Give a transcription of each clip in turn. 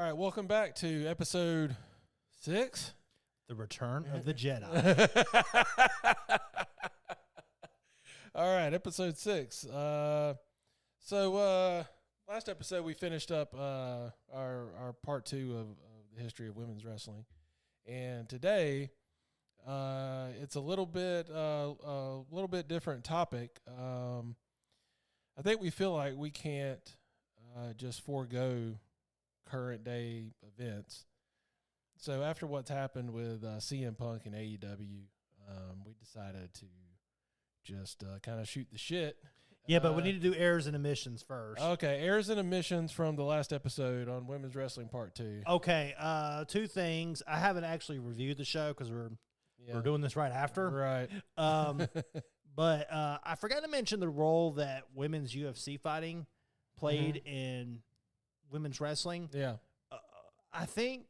All right, welcome back to episode 6. The Return of the Jedi. All right, episode 6. Last episode we finished up our part 2 of the history of women's wrestling, and today it's a little bit different topic. I think we feel like we can't just forego current day events. So after what's happened with CM Punk and AEW, we decided to just kind of shoot the shit. Yeah, but we need to do errors and omissions first. Okay, errors and omissions from the last episode on Women's Wrestling Part 2. Okay, 2 things. I haven't actually reviewed the show because we're doing this right after. Right. But I forgot to mention the role that women's UFC fighting played in women's wrestling. Yeah. I think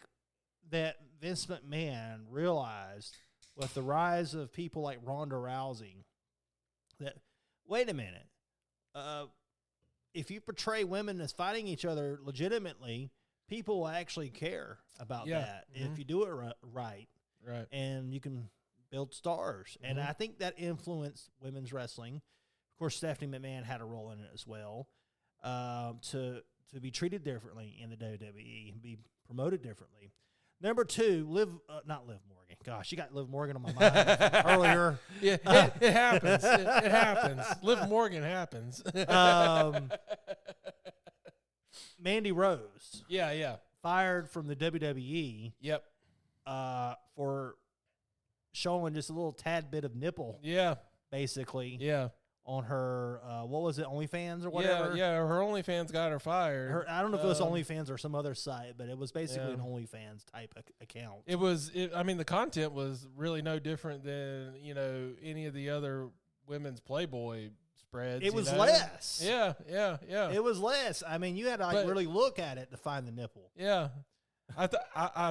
that Vince McMahon realized with the rise of people like Ronda Rousey that, wait a minute, if you portray women as fighting each other legitimately, people will actually care about that if you do it right. Right. And you can build stars. And I think that influenced women's wrestling. Of course, Stephanie McMahon had a role in it as well, to be treated differently in the WWE and be promoted differently. Number 2, not Liv Morgan. Gosh, you got Liv Morgan on my mind earlier. Yeah, it happens. It happens. Liv Morgan happens. Mandy Rose. Yeah. Fired from the WWE. Yep. For showing just a little tad bit of nipple. Yeah. Basically. Yeah. On her, what was it, OnlyFans or whatever? Yeah, her OnlyFans got her fired. I don't know if it was OnlyFans or some other site, but it was basically an OnlyFans type account. The content was really no different than, any of the other women's Playboy spreads. It was less. Yeah. It was less. I mean, you had to really look at it to find the nipple. Yeah. I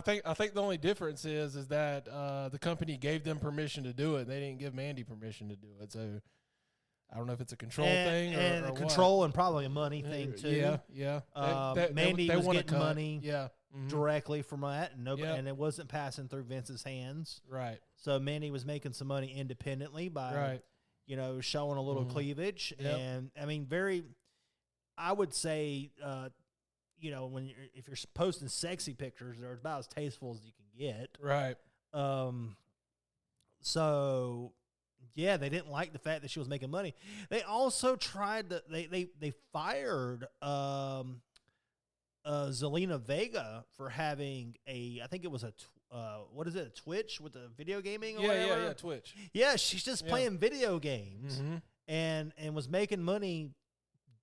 think the only difference is that the company gave them permission to do it. They didn't give Mandy permission to do it. So I don't know if it's a control thing or a control what. And probably a money thing too. Yeah. Mandy was getting money Mm-hmm. directly from that, and it wasn't passing through Vince's hands. Right. So Mandy was making some money independently by, showing a little cleavage, and I mean, I would say, if you're posting sexy pictures, they're about as tasteful as you can get. Right. So. Yeah, they didn't like the fact that she was making money. They also tried to they fired Zelina Vega for having I think it was a Twitch with the video gaming or whatever? Yeah, Twitch. Yeah, she's just playing video games and was making money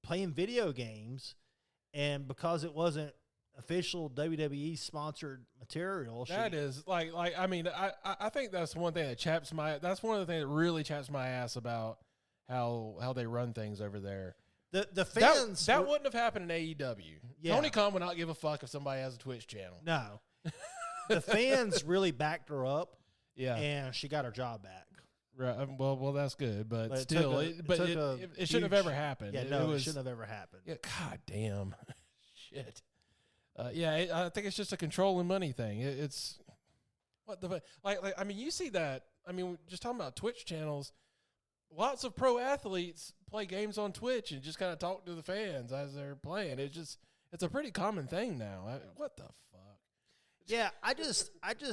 playing video games, and because it wasn't official WWE sponsored material. I think that's one thing that that's one of the things that really chaps my ass about how they run things over there. The fans that wouldn't have happened in AEW. Yeah. Tony Khan would not give a fuck if somebody has a Twitch channel. No. The fans really backed her up. Yeah. And she got her job back. Right. Well, that's good, but it still, it shouldn't have ever happened. Yeah, it shouldn't have ever happened. Yeah. God damn. Shit. I think it's just a control and money thing. It's what the you see that. I mean, just talking about Twitch channels, lots of pro athletes play games on Twitch and just kind of talk to the fans as they're playing. It's a pretty common thing now. What the fuck? Yeah, I just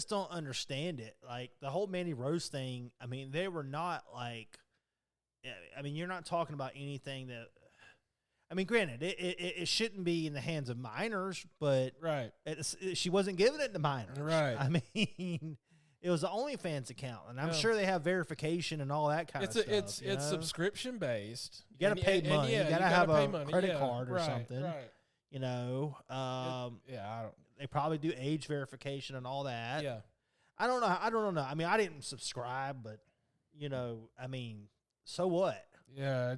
don't understand it. Like the whole Mandy Rose thing. I mean, they were not like. I mean, you're not talking about anything that. I mean, granted, it shouldn't be in the hands of minors, but right, she wasn't giving it to minors. Right. I mean, it was an OnlyFans account, and I'm sure they have verification and all that kind of stuff. It's subscription based. You got to pay money. You got to have a credit card or something. Right. They probably do age verification and all that. Yeah. I don't know. I mean, I didn't subscribe, but I mean, so what? Yeah.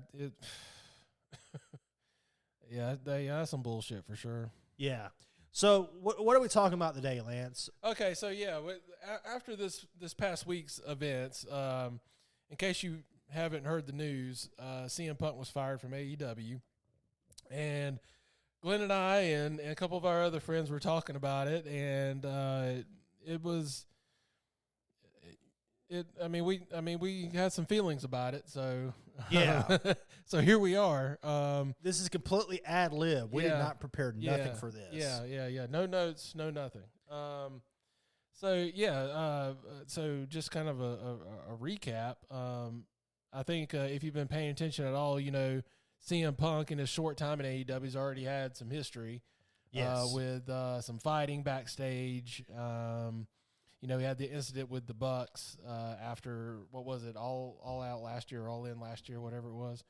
Yeah, that's some bullshit for sure. Yeah. So what are we talking about today, Lance? Okay, so after this past week's events, in case you haven't heard the news, CM Punk was fired from AEW, and Glenn and I and a couple of our other friends were talking about it, and it was. We had some feelings about it, so Yeah. so here we are. This is completely ad lib. We did not prepare nothing for this. Yeah. No notes, no nothing. So just kind of a recap. I think if you've been paying attention at all, CM Punk in his short time in AEW has already had some history. Yes. With some fighting backstage. He had the incident with the Bucks after, what was it, all out last year, all in last year, whatever it was.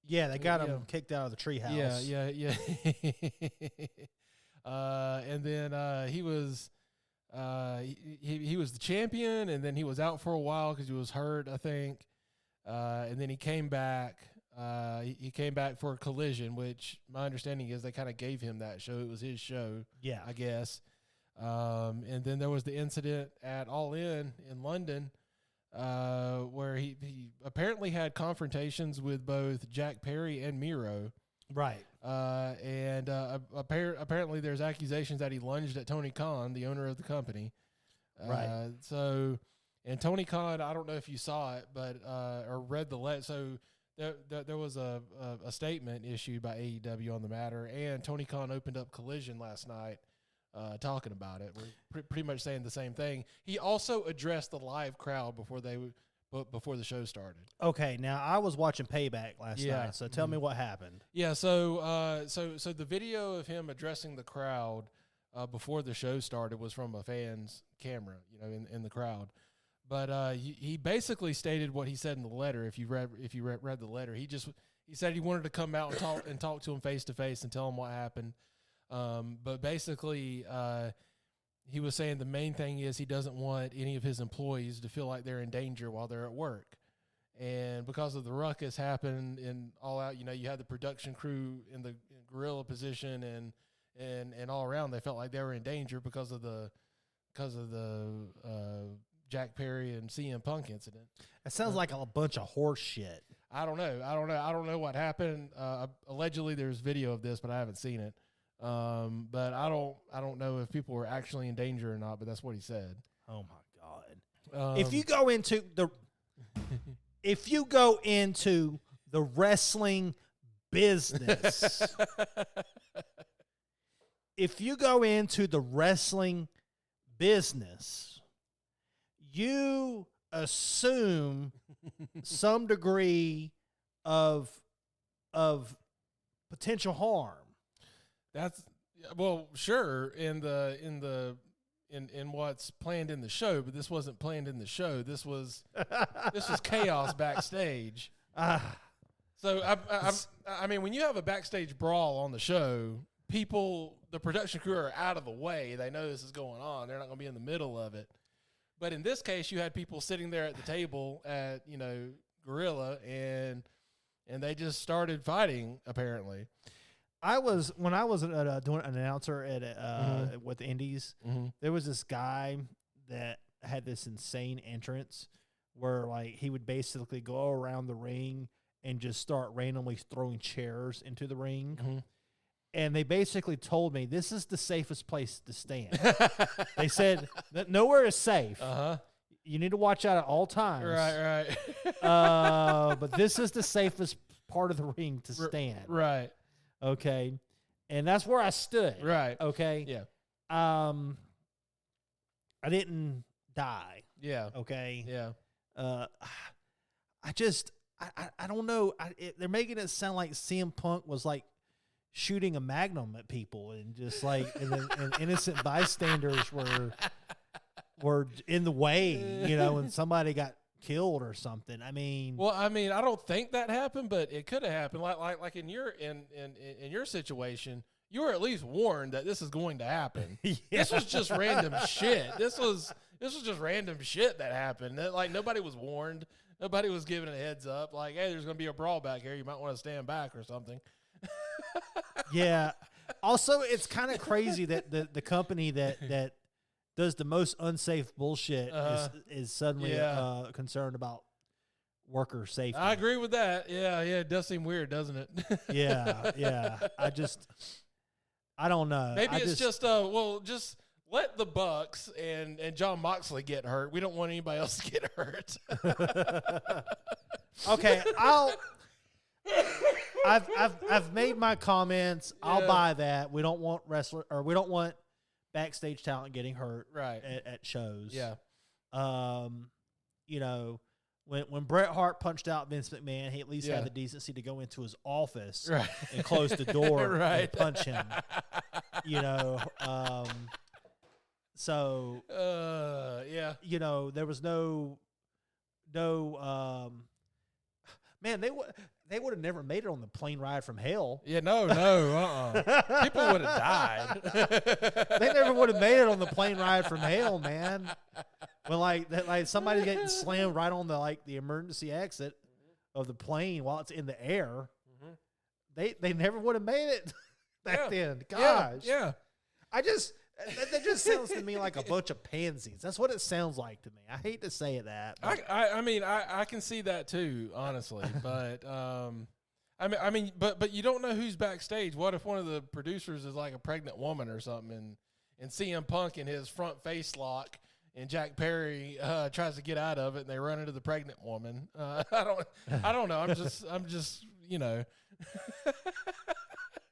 They got him kicked out of the treehouse. Yeah. And then he was he was the champion, and then he was out for a while because he was hurt, I think. And then he came back. He came back for a Collision, which my understanding is they kind of gave him that show. It was his show, I guess. And then there was the incident at All In London, where he apparently had confrontations with both Jack Perry and Miro. Right. And apparently there's accusations that he lunged at Tony Khan, the owner of the company. Right. And Tony Khan, I don't know if you saw it, but or read the letter. So there was a statement issued by AEW on the matter, and Tony Khan opened up Collision last night. Talking about it, we're pretty much saying the same thing. He also addressed the live crowd before the show started. Okay, now I was watching Payback last night, so tell me what happened. Yeah, so the video of him addressing the crowd before the show started was from a fan's camera, in the crowd. But he basically stated what he said in the letter. If you read the letter, he said he wanted to come out and talk to him face to face and tell him what happened. But basically, he was saying the main thing is he doesn't want any of his employees to feel like they're in danger while they're at work. And because of the ruckus happened in All Out, you had the production crew in the gorilla position and all around, they felt like they were in danger because of the Jack Perry and CM Punk incident. It sounds like a bunch of horse shit. I don't know what happened. Allegedly there's video of this, but I haven't seen it. But I don't know if people were actually in danger or not, but that's what he said. Oh my God. If you go into the wrestling business, you assume some degree of potential harm. That's sure in what's planned in the show, but this wasn't planned in the show. This was chaos backstage. So I mean, when you have a backstage brawl on the show, the production crew are out of the way. They know this is going on. They're not going to be in the middle of it. But in this case, you had people sitting there at the table at Gorilla, and they just started fighting apparently. When I was doing an announcer at with the Indies, there was this guy that had this insane entrance where he would basically go around the ring and just start randomly throwing chairs into the ring. And they basically told me this is the safest place to stand. They said that nowhere is safe. You need to watch out at all times. Right. But this is the safest part of the ring to stand. Right. Okay. And that's where I stood. Right. Okay. Yeah. I didn't die. Yeah. Okay. Yeah. I don't know. They're making it sound like CM Punk was shooting a magnum at people and just and innocent bystanders were in the way, and somebody got killed or something. I mean, I don't think that happened, but it could have happened. Like in your situation, you were at least warned that this is going to happen. Yeah. This was just random shit. This was just random shit that happened. Nobody was warned. Nobody was given a heads up. Hey, there's going to be a brawl back here. You might want to stand back or something. Yeah. Also, it's kind of crazy that the company that does the most unsafe bullshit is suddenly concerned about worker safety. I agree with that. Yeah, it does seem weird, doesn't it? Yeah. I don't know. Maybe it's just let the Bucks and John Moxley get hurt. We don't want anybody else to get hurt. Okay, I've made my comments. Yeah. I'll buy that. We don't want we don't want backstage talent getting hurt at shows. Yeah. You know, when Bret Hart punched out Vince McMahon, he at least had the decency to go into his office and close the door and punch him. You know, so you know, there was no man, they would have never made it on the plane ride from hell. Yeah, no, people would have died. They never would have made it on the plane ride from hell, man. When like somebody getting slammed right on the emergency exit of the plane while it's in the air, they never would have made it back then. Gosh, yeah. That just sounds to me like a bunch of pansies. That's what it sounds like to me. I hate to say that. I mean, I can see that too, honestly. But but you don't know who's backstage. What if one of the producers is like a pregnant woman or something, and CM Punk in his front face lock, and Jack Perry tries to get out of it, and they run into the pregnant woman. I don't know. I'm just you know.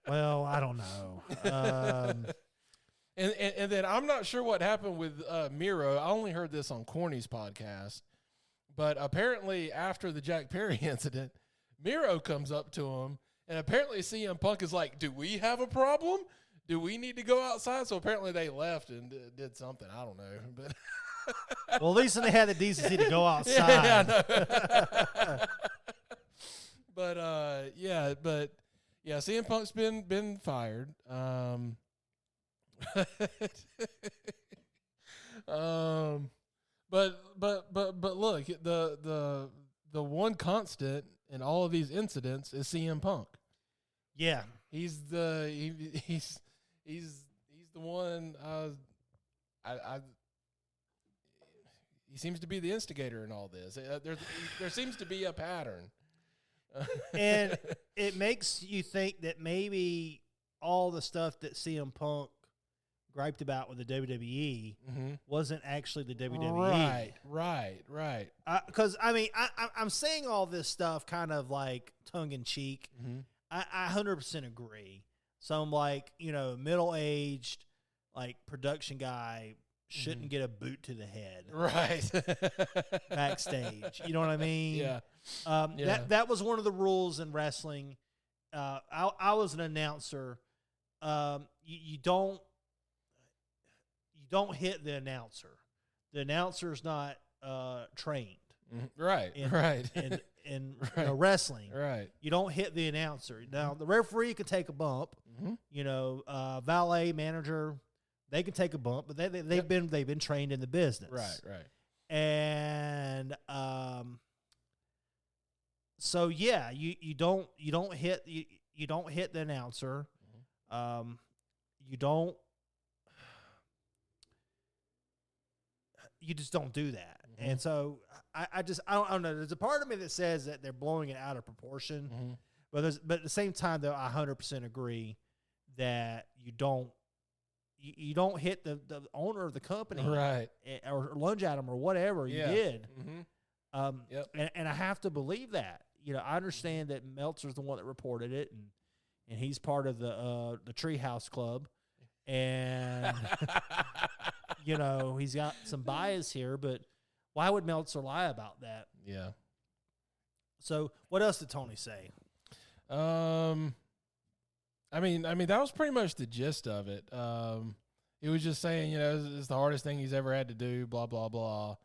Well, I don't know. And then I'm not sure what happened with Miro. I only heard this on Corny's podcast. But apparently after the Jack Perry incident, Miro comes up to him, and apparently CM Punk is like, do we have a problem? Do we need to go outside? So apparently they left and did something. I don't know. But well, at least they had the decency to go outside. Yeah, but CM Punk's been fired. But look, the one constant in all of these incidents is CM Punk. Yeah, he's the one. He seems to be the instigator in all this. There seems to be a pattern, and it makes you think that maybe all the stuff that CM Punk griped about with the WWE wasn't actually the WWE. Right. Because I'm saying all this stuff kind of like tongue in cheek. I 100% agree. Some middle-aged production guy shouldn't get a boot to the head. Right. Backstage. You know what I mean? Yeah. That was one of the rules in wrestling. I was an announcer. You don't hit the announcer. The announcer's not trained. Right. In wrestling. Right. You don't hit the announcer. Now the referee can take a bump. Valet, manager, they can take a bump, but they've been trained in the business. Right. And so yeah, you don't hit the announcer. You just don't do that. And so I don't know. There's a part of me that says that they're blowing it out of proportion, but at the same time though, I 100% agree that you don't hit the owner of the company, right, or lunge at him or whatever you did. And I have to believe that. I understand that Meltzer's the one that reported it, and he's part of the Treehouse Club, and he's got some bias here. But why would Meltzer lie about that? Yeah. So what else did Tony say? I mean that was pretty much the gist of it. He was just saying, it's the hardest thing he's ever had to do, blah blah blah.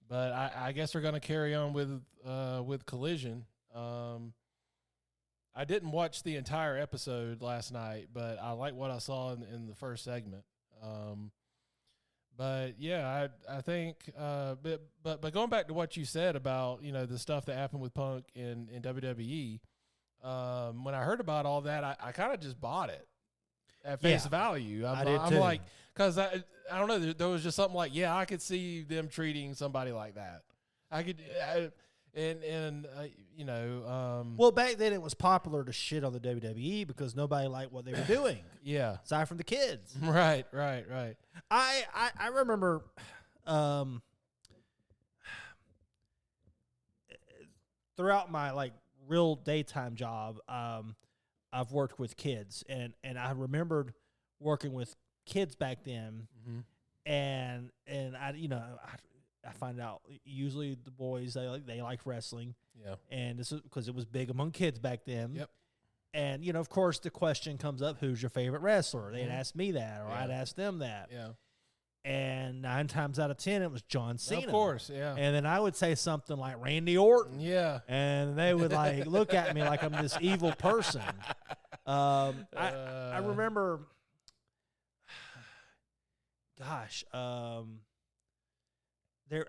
But I guess they're going to carry on with Collision. I didn't watch the entire episode last night, but I like what I saw in the first segment. But yeah, I think, but going back to what you said about, the stuff that happened with Punk in WWE, when I heard about all that, I kind of just bought it at face value. I did too. I'm like, cause I don't know, there was just something like, I could see them treating somebody like that. I could, you know, Well, back then it was popular to shit on the WWE because nobody liked what they were doing. Yeah. Aside from the kids. Right. I remember throughout my like real daytime job, I've worked with kids, and I remembered working with kids back then, and I find out usually the boys they like wrestling, and this is because it was big among kids back then. Yep. And of course the question comes up, who's your favorite wrestler? They'd ask me that, or I'd ask them that. Yeah. And 9 times out of 10, it was John Cena. Of course, yeah. And then I would say something like Randy Orton. Yeah. And they would like look at me like I'm this evil person. I remember, gosh, I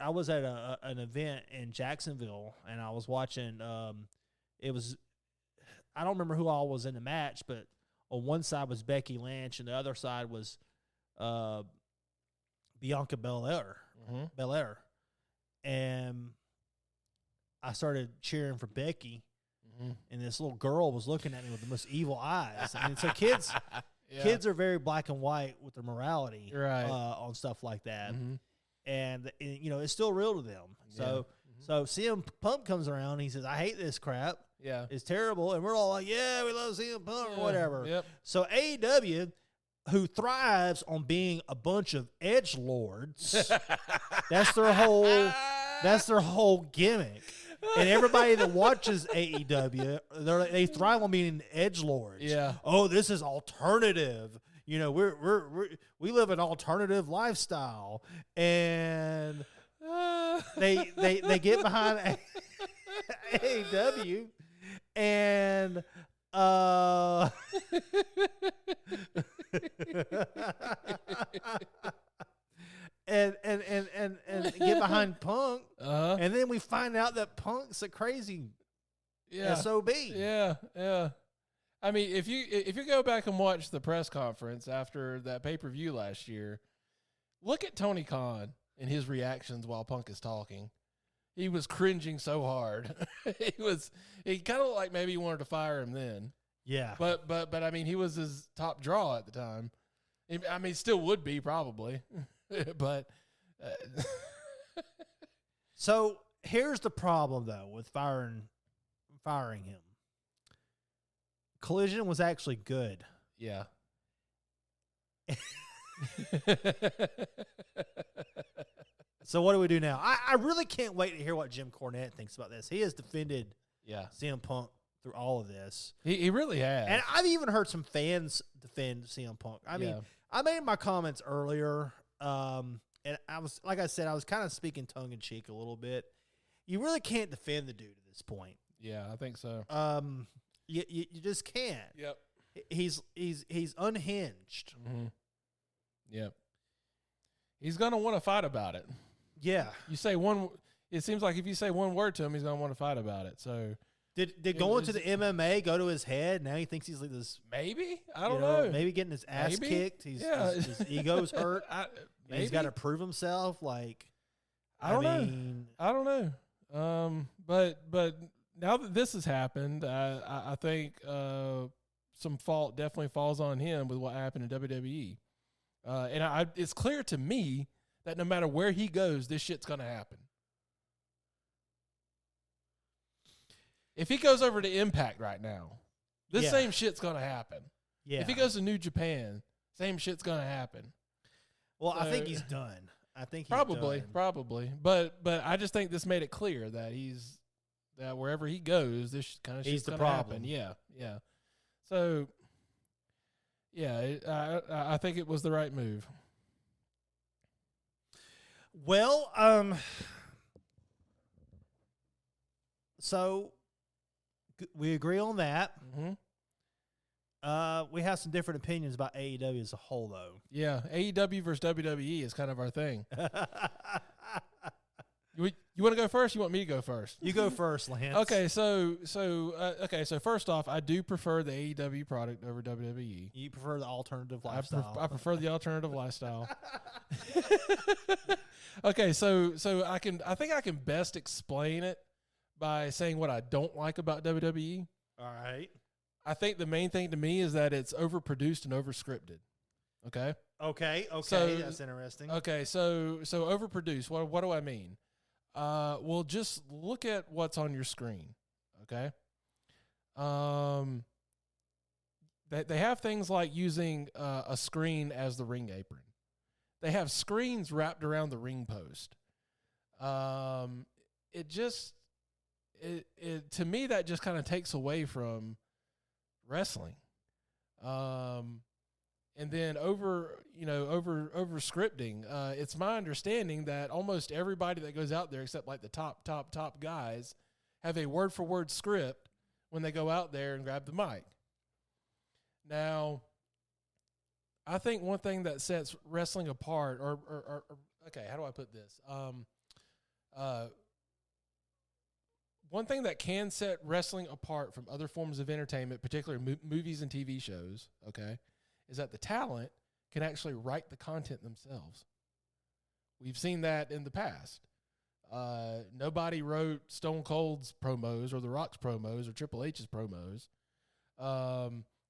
was at an event in Jacksonville, and I was watching. It was, I don't remember who all was in the match, but on one side was Becky Lynch, and the other side was Bianca Belair. And I started cheering for Becky, and this little girl was looking at me with the most evil eyes. I mean, so kids are very black and white with their morality, right, on stuff like that, and it's still real to them. So CM Punk comes around, and he says, "I hate this crap. Yeah, it's terrible," and we're all like, "Yeah, we love CM Punk," or whatever. Yep. So AEW, who thrives on being a bunch of edgelords, that's their whole gimmick. And everybody that watches AEW, they thrive on being edgelords. Yeah. Oh, this is alternative. We live an alternative lifestyle, and they get behind AEW, and and get behind Punk, and then we find out that Punk's a crazy SOB. Yeah. I mean, if you go back and watch the press conference after that pay-per-view last year, look at Tony Khan and his reactions while Punk is talking. He was cringing so hard. He kind of like maybe he wanted to fire him then. Yeah. But I mean, he was his top draw at the time. I mean, still would be probably, but. So here's the problem though with firing him. Collision was actually good. Yeah. So what do we do now? I really can't wait to hear what Jim Cornette thinks about this. He has defended CM Punk through all of this. He really has. And I've even heard some fans defend CM Punk. I mean, I made my comments earlier, and I was, like I said, I was kind of speaking tongue-in-cheek a little bit. You really can't defend the dude at this point. Yeah, I think so. You just can't. Yep. He's unhinged. Mm-hmm. Yep. He's gonna want to fight about it. Yeah. You say one. It seems like if you say one word to him, he's gonna want to fight about it. So did going to the MMA go to his head? Now he thinks he's like this. Maybe I don't know. Maybe getting his ass kicked. His ego's hurt. He's got to prove himself. Like I don't know. But now that this has happened, I think some fault definitely falls on him with what happened in WWE. And it's clear to me that no matter where he goes, this shit's going to happen. If he goes over to Impact right now, this same shit's going to happen. Yeah. If he goes to New Japan, same shit's going to happen. Well, I think he's done. I think he's probably. But I just think this made it clear that that wherever he goes, this kind of shit's going to happen. Yeah. So, I think it was the right move. Well, so we agree on that. Mm-hmm. We have some different opinions about AEW as a whole, though. Yeah, AEW versus WWE is kind of our thing. You want to go first? You want me to go first? You go first, Lance. Okay, so first off, I do prefer the AEW product over WWE. You prefer the alternative lifestyle. I prefer the alternative lifestyle. Okay, so I think I can best explain it by saying what I don't like about WWE. All right. I think the main thing to me is that it's overproduced and overscripted. Okay. Okay. So, that's interesting. Okay, so overproduced. What do I mean? Well, just look at what's on your screen. Okay. They have things like using a screen as the ring apron. They have screens wrapped around the ring post. It to me that just kind of takes away from wrestling. And then over scripting. It's my understanding that almost everybody that goes out there, except like the top guys, have a word for word script when they go out there and grab the mic. Now, I think one thing that sets wrestling apart, or okay, how do I put this? One thing that can set wrestling apart from other forms of entertainment, particularly movies and TV shows, okay, is that the talent can actually write the content themselves. We've seen that in the past. Nobody wrote Stone Cold's promos or The Rock's promos or Triple H's promos.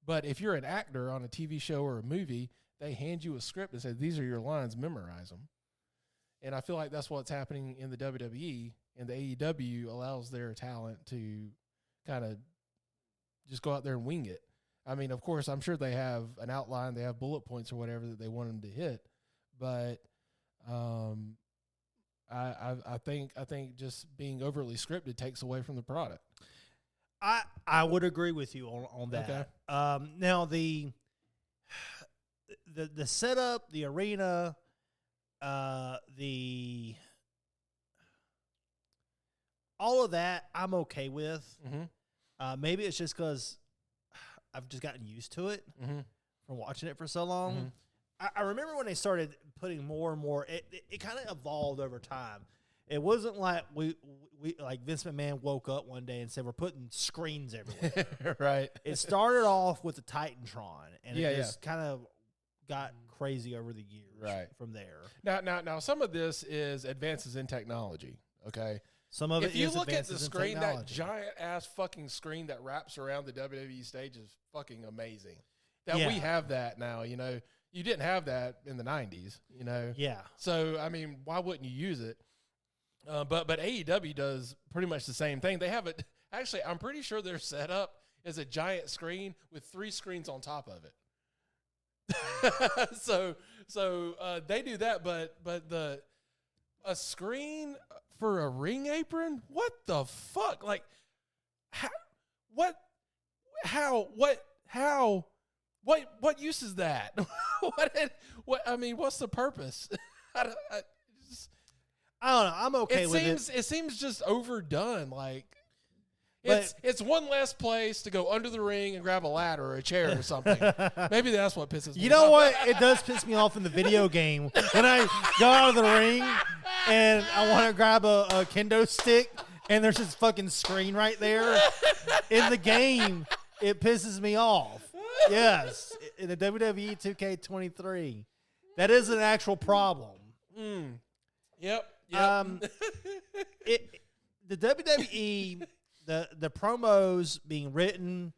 But if you're an actor on a TV show or a movie, they hand you a script and say, these are your lines, memorize them. And I feel like that's what's happening in the WWE, and the AEW allows their talent to kind of just go out there and wing it. I mean, of course, I'm sure they have an outline, they have bullet points or whatever that they want them to hit, but I think just being overly scripted takes away from the product. I would agree with you on that. Okay. Now the setup, the arena, all of that, I'm okay with. Mm-hmm. Maybe it's just because I've just gotten used to it from watching it for so long. Mm-hmm. I remember when they started putting more and more. It kind of evolved over time. It wasn't like we like Vince McMahon woke up one day and said we're putting screens everywhere. Right. It started off with the Titantron, and Yeah, it just kind of got crazy over the years. Right. From there. Now, some of this is advances in technology. Okay. Some of if it you is look at the advances in screen, that technology. giant ass fucking screen that wraps around the WWE stage is fucking amazing. That Yeah. we have that now. You know, you didn't have that in the 90s. You know. Yeah. So I mean, why wouldn't you use it? But AEW does pretty much the same thing. They have it. Actually, I'm pretty sure their setup is a giant screen with 3 screens on top of it. so they do that, but a screen for a ring apron? What the fuck? Like, what use is that? I mean, what's the purpose? I don't know. I'm okay with it. It seems just overdone. Like, But- it's one less place to go under the ring and grab a ladder or a chair or something. Maybe that's what pisses me off. You know what? It does piss me off in the video game when I go out of the ring and I want to grab a kendo stick and there's this fucking screen right there. In the game, it pisses me off. Yes, in the WWE 2K23, that is an actual problem. Yep. The WWE, the promos being written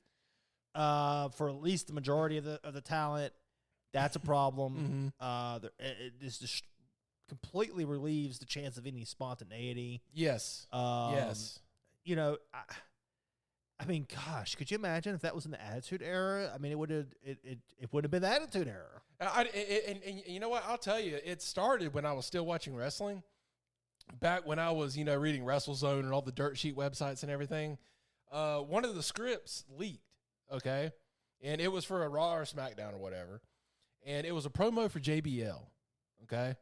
for at least the majority of the talent, that's a problem. It just completely relieves the chance of any spontaneity. Yes. Yes. You know, I mean, gosh, could you imagine if that was in the Attitude Era? I mean, it would have been the Attitude Era. And you know what? I'll tell you, it started when I was still watching wrestling. Back when I was, reading WrestleZone and all the dirt sheet websites and everything, one of the scripts leaked, okay? And it was for a Raw or SmackDown or whatever. And it was a promo for JBL, okay?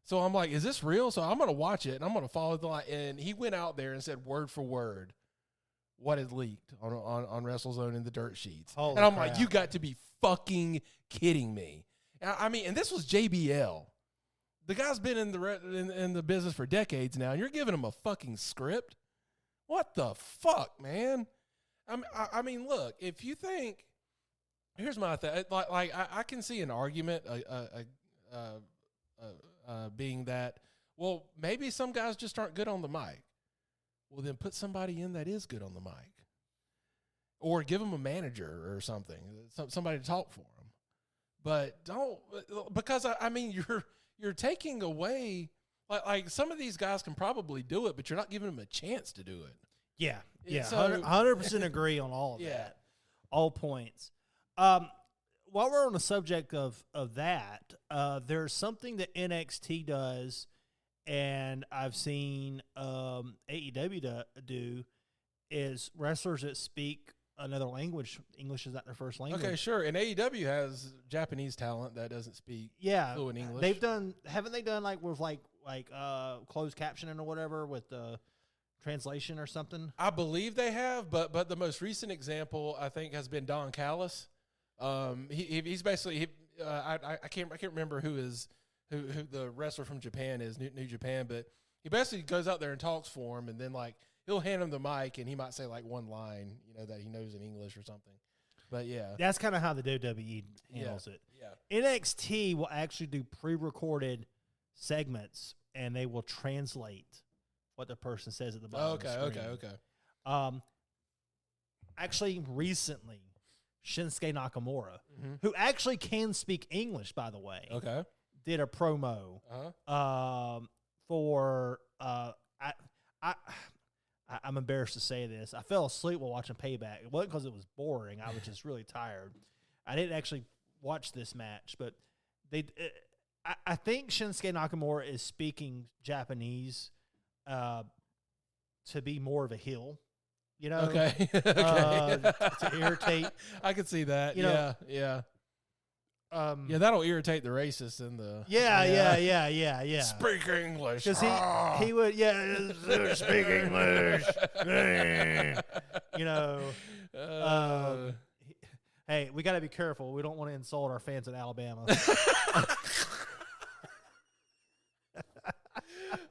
So I'm like, is this real? So I'm going to watch it, and I'm going to follow the line. And he went out there and said word for word what had leaked on WrestleZone in the dirt sheets. Holy and I'm crap. like, you got to be fucking kidding me. I mean, and this was JBL. The guy's been in the business for decades now, and you're giving him a fucking script. What the fuck, man? I mean, look, if you think, here's my thing. Like I can see an argument being that, well, maybe some guys just aren't good on the mic. Well, then put somebody in that is good on the mic, or give them a manager or something, somebody to talk for them. But don't, because I mean, you're taking away, like some of these guys can probably do it, but you're not giving them a chance to do it. Yeah, yeah, So, 100% agree on all of that, all points. While we're on the subject of that, there's something that NXT does, and I've seen AEW do, is wrestlers that speak another language. English is not their first language. Okay, sure. And AEW has Japanese talent that doesn't speak fluent English. Haven't they done like with like closed captioning or whatever with the translation or something? I believe they have, but the most recent example I think has been Don Callis. He's basically I can't remember who the wrestler from Japan is, New Japan, but he basically goes out there and talks for him, and then like he'll hand him the mic and he might say like one line, that he knows in English or something. But yeah, that's kind of how the WWE handles it. Yeah, NXT will actually do pre-recorded segments, and they will translate what the person says at the bottom of the screen. Okay. Actually, recently, Shinsuke Nakamura, who actually can speak English, by the way, did a promo for I'm embarrassed to say this. I fell asleep while watching Payback. It wasn't because it was boring. I was just really tired. I didn't actually watch this match, but I think Shinsuke Nakamura is speaking Japanese to be more of a heel, Okay. to irritate. I could see that. Yeah. Yeah, that'll irritate the racists in the. Yeah. Speak English. Because he would, speak English. Hey, we got to be careful. We don't want to insult our fans in Alabama.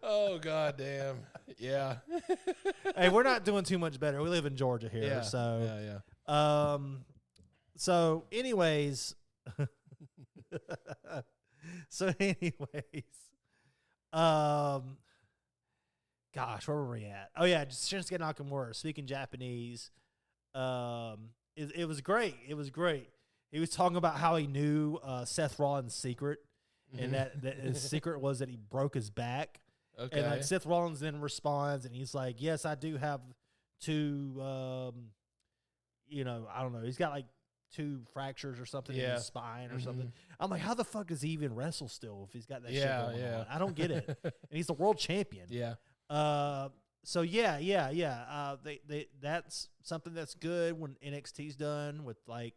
Oh, goddamn. Yeah. Hey, we're not doing too much better. We live in Georgia here. Yeah. So, yeah. So, anyways. Gosh, where were we at? Oh yeah, just Shinsuke Nakamura speaking Japanese. It was great. It was great. He was talking about how he knew Seth Rollins' secret, and that his secret was that he broke his back. Okay. And like Seth Rollins then responds, and he's like, "Yes, I do have two. I don't know. He's got like 2 fractures or something in his spine or something." I'm like, how the fuck does he even wrestle still if he's got that shit going on? I don't get it. And he's the world champion. Yeah. So that's something that's good when NXT's done with like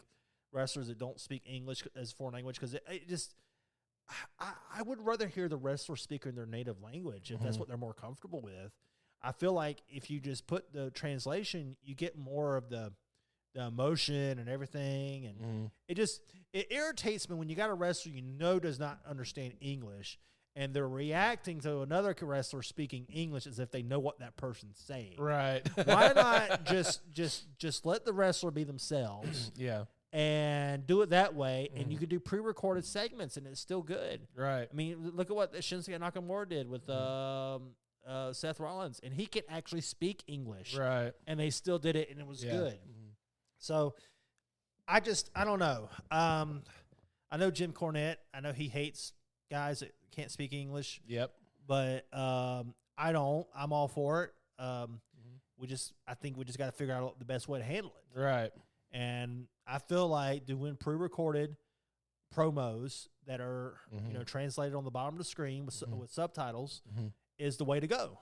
wrestlers that don't speak English as a foreign language, because it just I would rather hear the wrestler speak in their native language if that's what they're more comfortable with. I feel like if you just put the translation, you get more of the emotion and everything, and it irritates me when you got a wrestler does not understand English, and they're reacting to another wrestler speaking English as if they know what that person's saying. Right. Why not just let the wrestler be themselves? Yeah. And do it that way, and you could do pre-recorded segments, and it's still good. Right. I mean, look at what Shinsuke Nakamura did with Seth Rollins, and he can actually speak English. Right. And they still did it, and it was good. So, I don't know. I know Jim Cornette. I know he hates guys that can't speak English. Yep. But I don't. I'm all for it. I think we just got to figure out the best way to handle it. Right. And I feel like doing pre-recorded promos that are translated on the bottom of the screen with subtitles is the way to go.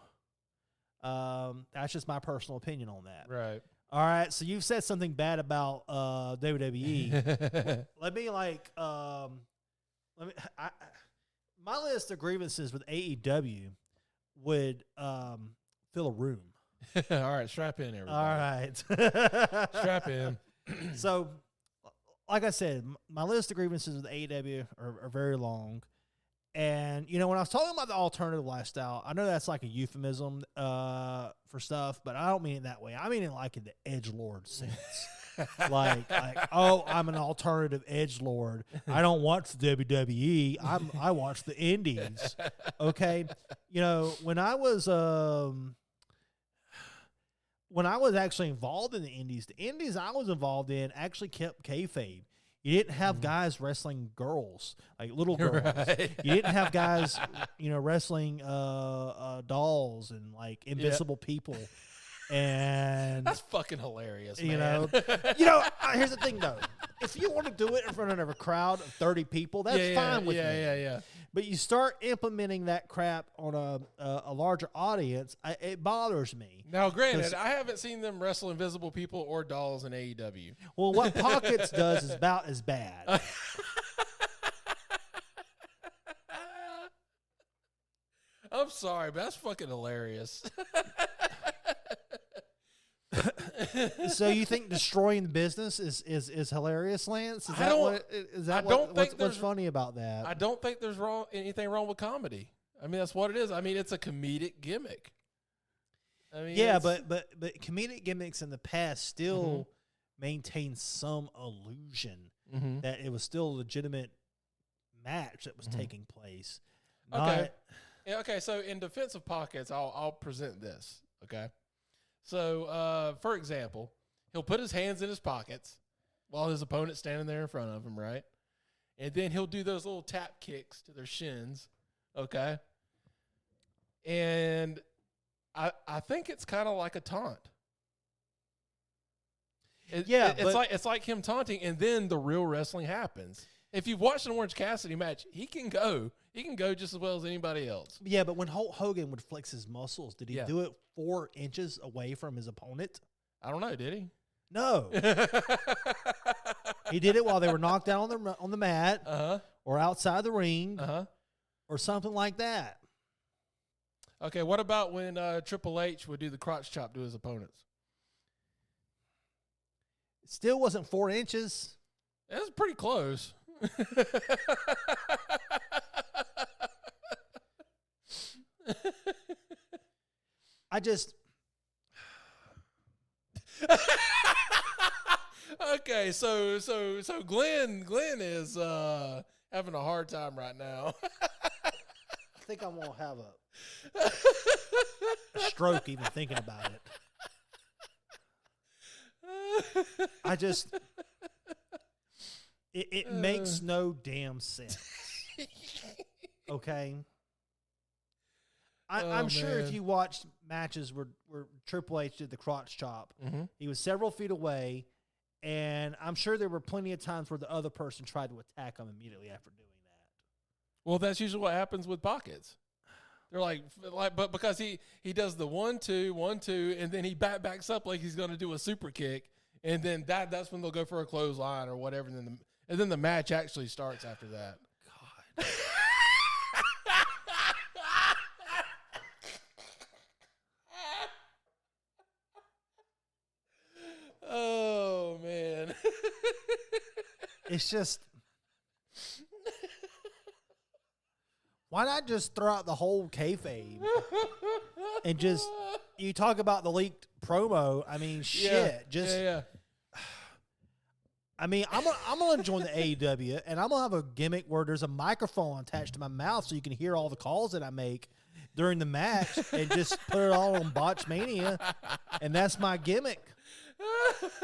That's just my personal opinion on that. Right. All right, so you've said something bad about WWE. My list of grievances with AEW would fill a room. All right, strap in, everybody. All right. Strap in. So, like I said, my list of grievances with AEW are very long, And, you know, when I was talking about the alternative lifestyle, I know that's like a euphemism for stuff, but I don't mean it that way. I mean it like in the edgelord sense. like, oh, I'm an alternative edgelord. I don't watch the WWE. I watch the indies. Okay. You know, when I was actually involved in the indies I was involved in actually kept kayfabe. You didn't have guys wrestling girls, like little girls. Right. You didn't have guys, you know, wrestling dolls and like invisible people. And that's fucking hilarious, you man. know, here's the thing though. If you want to do it in front of a crowd of 30 people, that's fine with me. Yeah. But you start implementing that crap on a larger audience, it bothers me. Now, granted, I haven't seen them wrestle invisible people or dolls in AEW. Well, what Pockets does is about as bad. I'm sorry, but that's fucking hilarious. So you think destroying the business is hilarious, Lance? What's funny about that? I don't think there's anything wrong with comedy. I mean, that's what it is. I mean, it's a comedic gimmick. I mean, yeah, but comedic gimmicks in the past still maintain some illusion that it was still a legitimate match that was taking place. Okay. Okay. So in defense of Pockets, I'll present this. Okay. So, for example, he'll put his hands in his pockets while his opponent's standing there in front of him, right? And then he'll do those little tap kicks to their shins, okay? And I think it's kind of like a taunt. It's like him taunting, and then the real wrestling happens. If you've watched an Orange Cassidy match, he can go just as well as anybody else. Yeah, but when Hulk Hogan would flex his muscles, did he do it 4 inches away from his opponent? I don't know. Did he? No. He did it while they were knocked down on the mat or outside the ring or something like that. Okay, what about when Triple H would do the crotch chop to his opponents? It still wasn't 4 inches. It was pretty close. Okay, so Glenn is having a hard time right now. I think I'm gonna have a stroke even thinking about it. It makes no damn sense. Okay. I'm sure if you watched matches where Triple H did the crotch chop, he was several feet away, and I'm sure there were plenty of times where the other person tried to attack him immediately after doing that. Well, that's usually what happens with Pockets. They're like, but because he does the 1-2, 1-2, and then he backs up like he's going to do a super kick, and then that's when they'll go for a clothesline or whatever, and then the match actually starts after that. God. Oh, man. It's just, why not just throw out the whole kayfabe and just, you talk about the leaked promo. I mean, shit. I mean, I'm gonna join the AEW, and I'm gonna have a gimmick where there's a microphone attached to my mouth so you can hear all the calls that I make during the match, and just put it all on Botchmania, and that's my gimmick.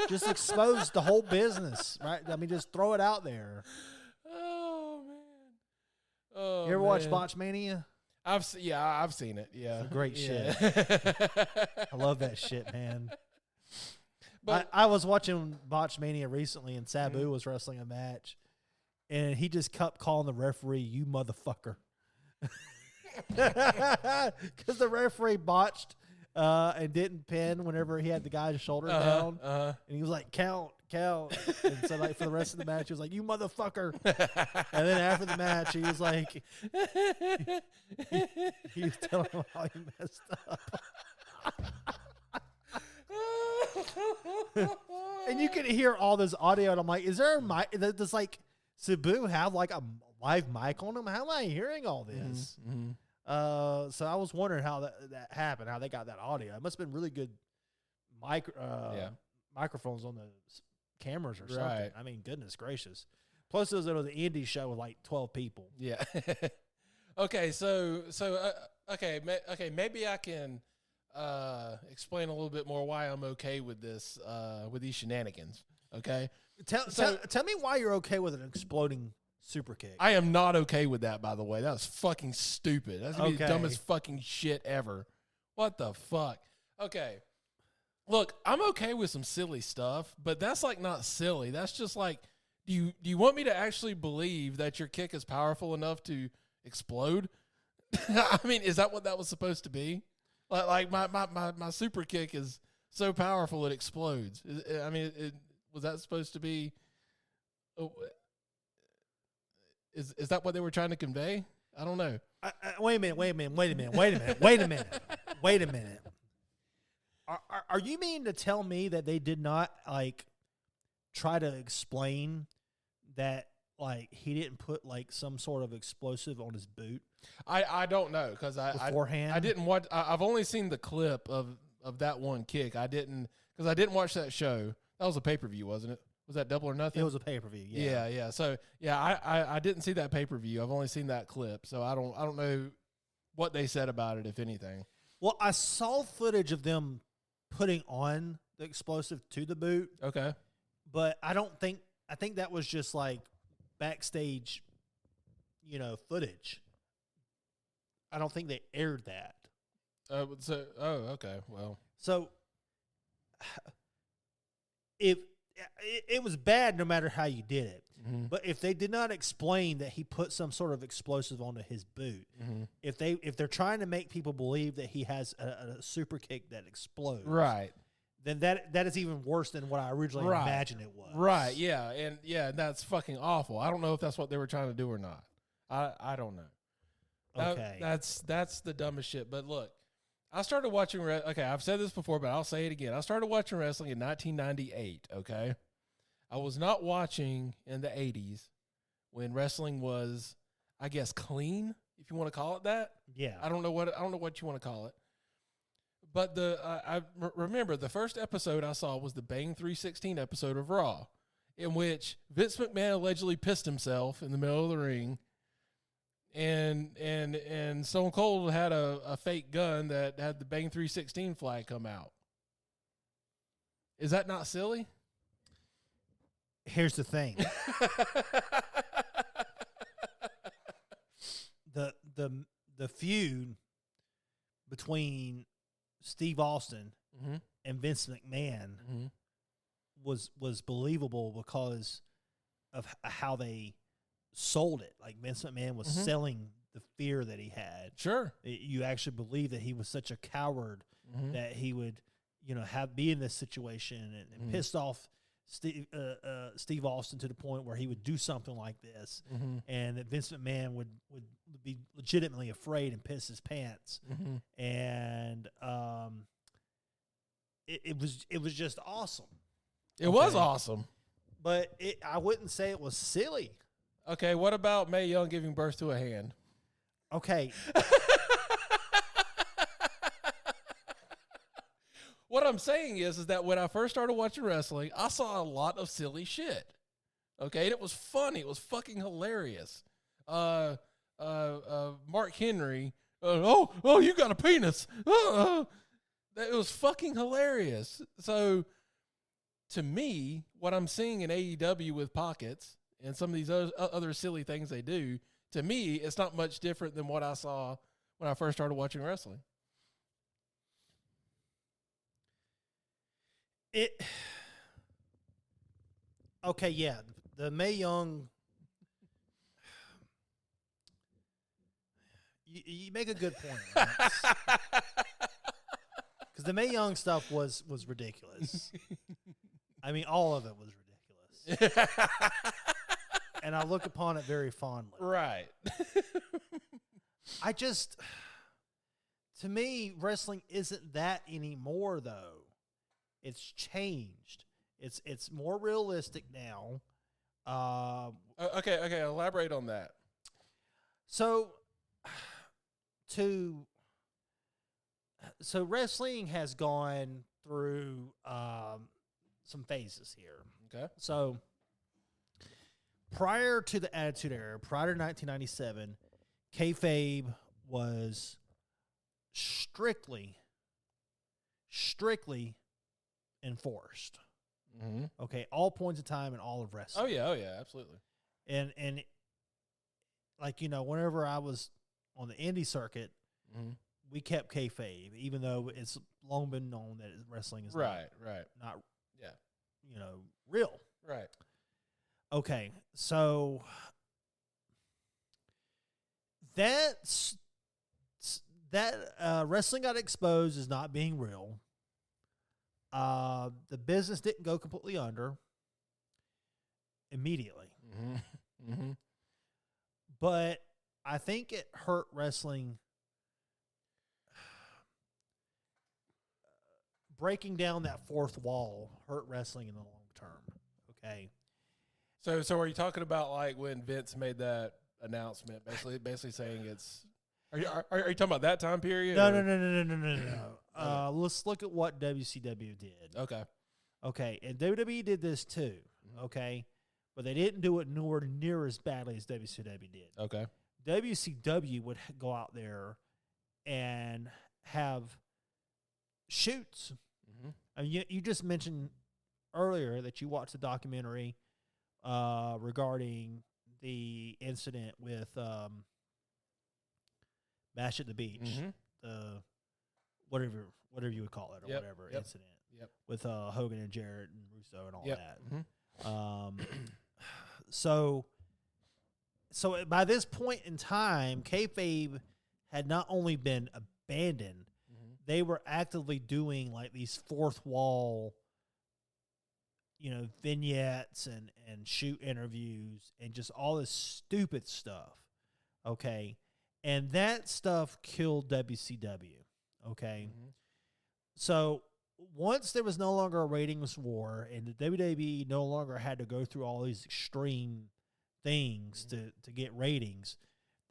Just expose the whole business, right? I mean, just throw it out there. Oh man! Oh, you ever watch Botchmania? I've seen it. Yeah, it's great shit. I love that shit, man. But I was watching Botchmania recently, and Sabu was wrestling a match, and he just kept calling the referee, "You motherfucker," because the referee botched and didn't pin whenever he had the guy's shoulder down, and he was like, "Count." And so, like, for the rest of the match, he was like, "You motherfucker," and then after the match, he was like, he was telling him how he messed up. And you can hear all this audio, and I'm like, is there a mic? Does like Sabu have like a live mic on them? How am I hearing all this? Mm-hmm. So I was wondering how that happened, how they got that audio. It must have been really good microphones on the cameras or something. Right. I mean, goodness gracious. Plus, it was the indie show with like 12 people. Yeah. Okay, maybe I can explain a little bit more why I'm okay with this, with these shenanigans. Okay, Tell me why you're okay with an exploding super kick. I am not okay with that. By the way, that was fucking stupid. That's gonna be the dumbest fucking shit ever. What the fuck? Okay, look, I'm okay with some silly stuff, but that's like not silly. That's just like, do you want me to actually believe that your kick is powerful enough to explode? I mean, is that what that was supposed to be? Like my super kick is so powerful it explodes. I mean, was that supposed to be? Is that what they were trying to convey? I don't know. Wait a minute. Are you meaning to tell me that they did not like try to explain that like he didn't put like some sort of explosive on his boot? I don't know because I didn't watch. I've only seen the clip of that one kick. I didn't watch that show. That was a pay-per-view, wasn't it? Was that Double or Nothing? It was a pay-per-view. Yeah. So I didn't see that pay-per-view. I've only seen that clip, so I don't know what they said about it, if anything. Well, I saw footage of them putting on the explosive to the boot. Okay, but I think that was just like backstage, footage. I don't think they aired that. Okay. Well, so if it was bad, no matter how you did it. Mm-hmm. But if they did not explain that he put some sort of explosive onto his boot, mm-hmm. if they're trying to make people believe that he has a super kick that explodes, right, then that is even worse than what I originally imagined it was. Right. Yeah, and that's fucking awful. I don't know if that's what they were trying to do or not. I don't know. Okay. That's the dumbest shit. But look, I started watching. Okay, I've said this before, but I'll say it again. I started watching wrestling in 1998. Okay, I was not watching in the 80s when wrestling was, I guess, clean, if you want to call it that. Yeah. I don't know what you want to call it. But I remember the first episode I saw was the Bang 316 episode of Raw, in which Vince McMahon allegedly pissed himself in the middle of the ring. And Stone Cold had a fake gun that had the Bang 316 flag come out. Is that not silly? Here's the thing. the feud between Steve Austin mm-hmm. and Vince McMahon mm-hmm. was believable because of how they sold it. Like Vince McMahon was mm-hmm. selling the fear that he had. Sure. You actually believe that he was such a coward mm-hmm. that he would, be in this situation and mm-hmm. pissed off Steve Austin to the point where he would do something like this, mm-hmm. and that Vince McMahon would be legitimately afraid and piss his pants. Mm-hmm. And it was just awesome. It was awesome. But I wouldn't say it was silly. Okay, what about Mae Young giving birth to a hand? Okay. What I'm saying is that when I first started watching wrestling, I saw a lot of silly shit. Okay, and it was funny. It was fucking hilarious. Mark Henry, you got a penis. It was fucking hilarious. So, to me, what I'm seeing in AEW with pockets and some of these other silly things they do, to me, it's not much different than what I saw when I first started watching wrestling. Okay, yeah, the Mae Young. You make a good point. Because the Mae Young stuff was ridiculous. I mean, all of it was ridiculous. And I look upon it very fondly. Right. To me, wrestling isn't that anymore, though. It's changed. It's more realistic now. Okay, elaborate on that. So, wrestling has gone through some phases here. Okay. So, prior to the Attitude Era, prior to 1997, kayfabe was strictly enforced. Mm-hmm. Okay, all points of time in all of wrestling. Oh yeah, absolutely. And like, you know, whenever I was on the indie circuit, Mm-hmm. we kept kayfabe, even though it's long been known that wrestling is Not yeah, you know, real. right. Okay, so that wrestling got exposed as not being real. The business didn't go completely under immediately. Mm-hmm. Mm-hmm. But I think it hurt wrestling. Breaking down that fourth wall hurt wrestling in the long term. Okay. So are you talking about like when Vince made that announcement, basically saying it's? Are you talking about that time period? No. Let's look at what WCW did. Okay. Okay, and WWE did this too. Okay, but they didn't do it nowhere near as badly as WCW did. Okay. WCW would go out there and have shoots. Mm-hmm. I mean, you just mentioned earlier that you watched the documentary regarding the incident with Bash at the Beach, Mm-hmm. the whatever you would call it, or whatever incident with Hogan and Jarrett and Russo and all that. Mm-hmm. So by this point in time, kayfabe had not only been abandoned, they were actively doing like these fourth wall, you know, vignettes and shoot interviews and just all this stupid stuff. Okay. And that stuff killed WCW. Okay. Mm-hmm. So once there was no longer a ratings war and the WWE no longer had to go through all these extreme things to get ratings,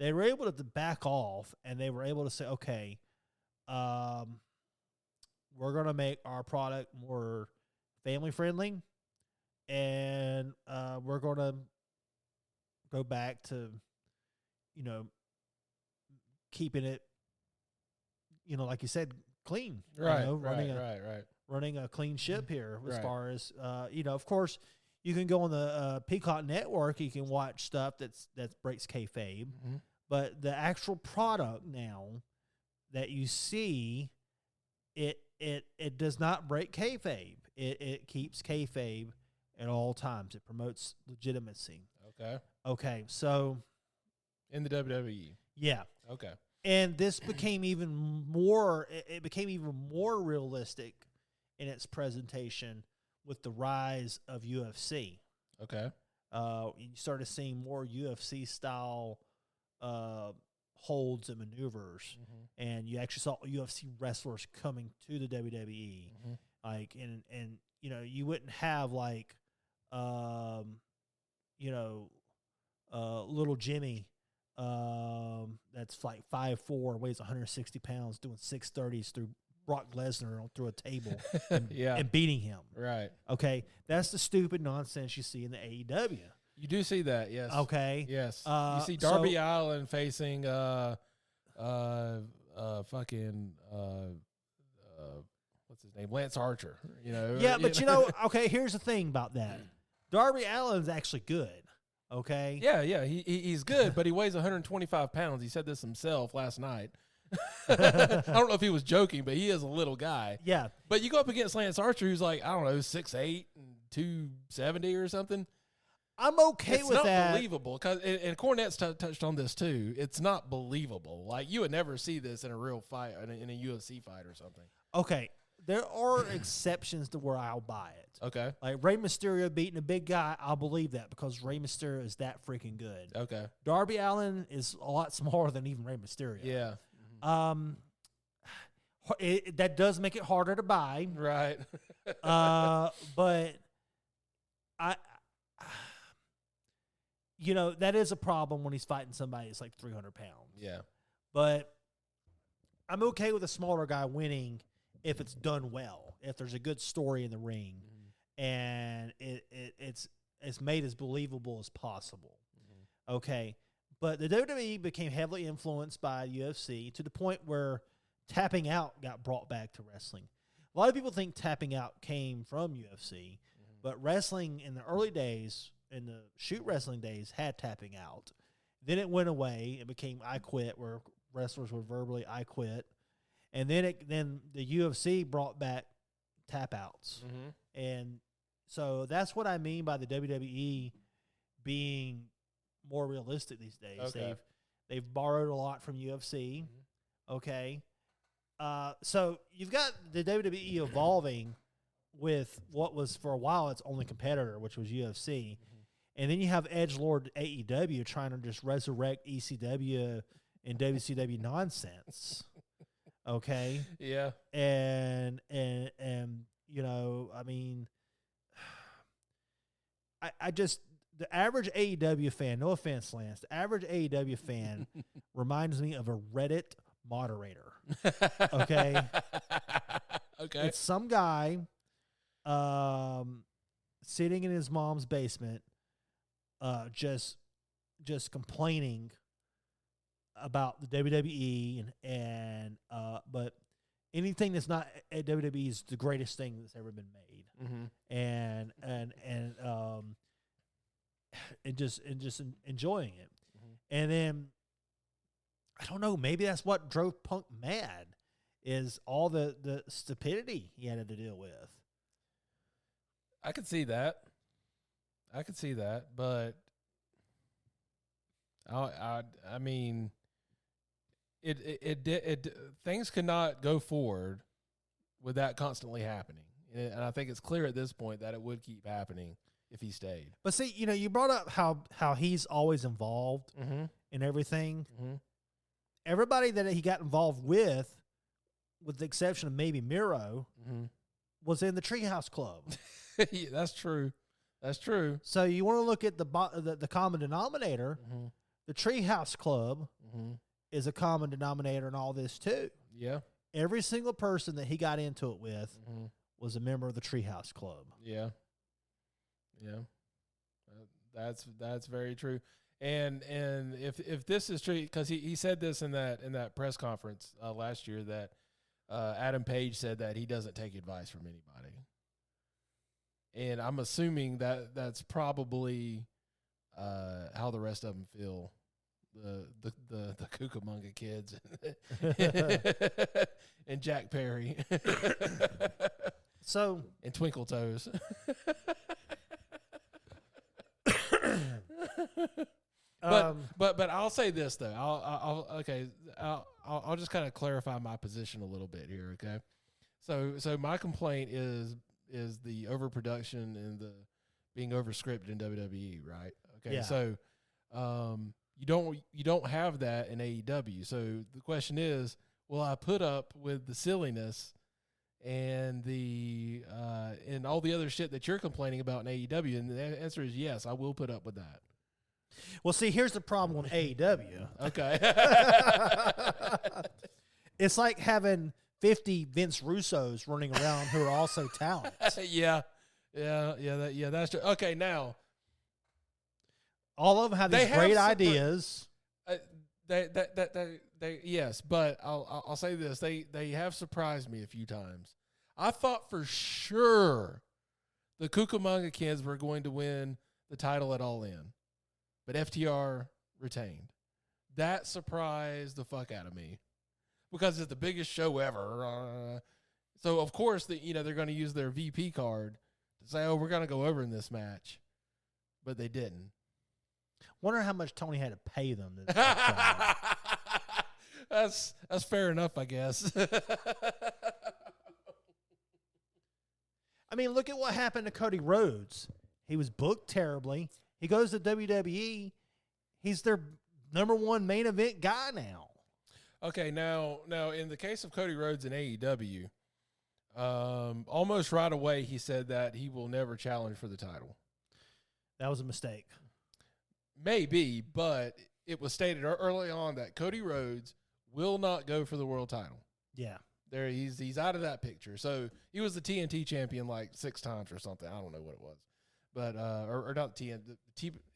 they were able to back off and they were able to say, okay, we're going to make our product more family friendly and we're going to go back to, you know, keeping it, you know, like you said, clean. Right, you know, right. Running a clean ship here as Right. far as, you know, of course, you can go on the Peacock Network. You can watch stuff that breaks kayfabe. Mm-hmm. But the actual product now that you see, it does not break kayfabe. It keeps kayfabe at all times. It promotes legitimacy. Okay, so In the WWE. yeah. Okay. And this became even more. It became even more realistic in its presentation with the rise of UFC. Okay. You started seeing more UFC style holds and maneuvers, and you actually saw UFC wrestlers coming to the WWE. Like, and you know, you wouldn't have like, you know, little Jimmy. That's like 5'4", weighs 160 pounds, doing 630s through Brock Lesnar through a table and beating him. Right. Okay, that's the stupid nonsense you see in the AEW. You do see that, yes. Okay. Yes. You see Darby Allin facing fucking what's his name? Lance Archer. You know. Yeah, but you know, okay, here's the thing about that. Darby Allin's actually good. Okay. Yeah. He's good, but he weighs 125 pounds. He said this himself last night. I don't know if he was joking, but he is a little guy. Yeah. But you go up against Lance Archer, who's like, I don't know, 6'8" and 270 or something. I'm okay with that. It's not believable. And Cornette's touched on this too. It's not believable. Like, you would never see this in a real fight, in a UFC fight or something. Okay. There are exceptions to where I'll buy it. Okay. Like Rey Mysterio beating a big guy, I'll believe that because Rey Mysterio is that freaking good. Okay. Darby Allin is a lot smaller than even Rey Mysterio. Yeah. That does make it harder to buy. Right. But that is a problem when he's fighting somebody that's like 300 pounds. Yeah. But I'm okay with a smaller guy winning if it's done well, if there's a good story in the ring, and it's made as believable as possible. Okay. But the WWE became heavily influenced by UFC to the point where tapping out got brought back to wrestling. A lot of people think tapping out came from UFC, but wrestling in the early days, in the shoot wrestling days, had tapping out. Then it went away. It became I Quit, where wrestlers would verbally I quit. And then the UFC brought back tap outs. And so that's what I mean by the WWE being more realistic these days. Okay. They've borrowed a lot from UFC. Okay. So you've got the WWE evolving with what was for a while its only competitor, which was UFC. And then you have edgelord AEW trying to just resurrect ECW and WCW nonsense. Okay. Yeah. And I mean, I just, the average AEW fan, no offense, Lance, the average AEW fan reminds me of a Reddit moderator. Okay. Okay. It's some guy sitting in his mom's basement, just complaining about the WWE but anything that's not at WWE is the greatest thing that's ever been made. And just enjoying it. And then I don't know, maybe that's what drove Punk mad, is all the stupidity he had to deal with. I could see that, but I mean, it things could not go forward with that constantly happening, and I think it's clear at this point that it would keep happening if he stayed. But see, you brought up how he's always involved in everything. Everybody that he got involved with the exception of maybe Miro, was in the Treehouse Club. Yeah, that's true. That's true. So you want to look at the common denominator. The Treehouse Club is a common denominator in all this too. Yeah. Every single person that he got into it with was a member of the Treehouse Club. Yeah. Yeah. That's very true. And if this is true, because he said this in that press conference last year, that Adam Page said that he doesn't take advice from anybody. And I'm assuming that that's probably how the rest of them feel. The Cucamonga kids and Jack Perry. So and Twinkle Toes. But I'll say this though. I'll just kind of clarify my position a little bit here. Okay, so my complaint is the overproduction and the being overscripted in WWE, right? Okay, yeah. So you don't have that in AEW. So the question is, will I put up with the silliness and the and all the other shit that you're complaining about in AEW? And the answer is yes, I will put up with that. Well, see, here's the problem with AEW. Okay. It's like having 50 Vince Russos running around who are also talent. Yeah, that's true. Okay, now all of them have these great ideas. They yes, but I'll say this: they have surprised me a few times. I thought for sure the Cucamonga kids were going to win the title at All In, but FTR retained. That surprised the fuck out of me because it's the biggest show ever. So of course they're going to use their VP card to say, "Oh, we're going to go over in this match," but they didn't. Wonder how much Tony had to pay them. That's fair enough, I guess. I mean, look at what happened to Cody Rhodes. He was booked terribly. He goes to WWE. He's their number one main event guy now. Okay, now in the case of Cody Rhodes in AEW, almost right away he said that he will never challenge for the title. That was a mistake. Maybe, but it was stated early on that Cody Rhodes will not go for the world title. Yeah. There, he's out of that picture. So he was the TNT champion like 6 times or something. I don't know what it was, but or not TNT.